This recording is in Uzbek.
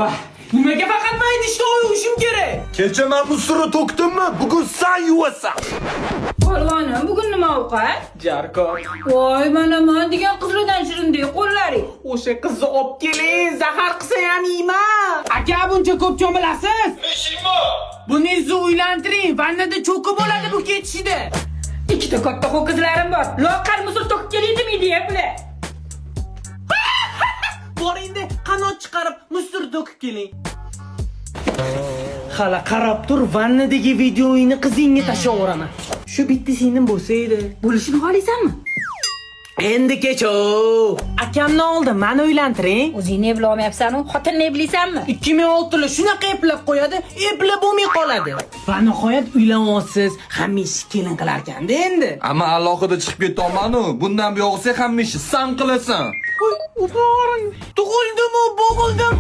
Voy, nimaga faqat mayda ishda yuvishim kerak? Kecha men musori to'kdimmi? Bugun sen yuvasan. Polvonim, bugun nima ovqat? Jarko, Voy, mana men degan qizlardan shirindek qo'llaring. o'sha qizni olib keling, zahar qilsa ham yeyman. Aka, buncha ko'p cho'milasiz? Ishingmi? Buni uylantiring, vannada cho'kib bo'ladi bu ketishida. Ikkita katta ho'kizlarim bor. Loqal musul to'kib kelindimi deyapti. Boringda qanot chiqarib, musor to'kib keling. Hala qarab tur, vannadagi videoyini qizingga tashlayveraman. Shu bitta sening bo'lsa edi. Bo'lishini xohlaysanmi? Endi kecho. Akamni oldi, meni uylantiring. O'zing ne bilmayapsan-ku, xotinni bilmaysanmi? 2006 yili shunaqa eplab qo'yadi, eplab bo'lmay qoladi. Va nihoyat uylanyapsiz, hamma ish kelin qilar ekanda endi. Ammo alohida chiqib ketolmanu. Bundan buyog'isi hamma ishni san qilasan. Voy, tug'ildim, bo'g'ildim.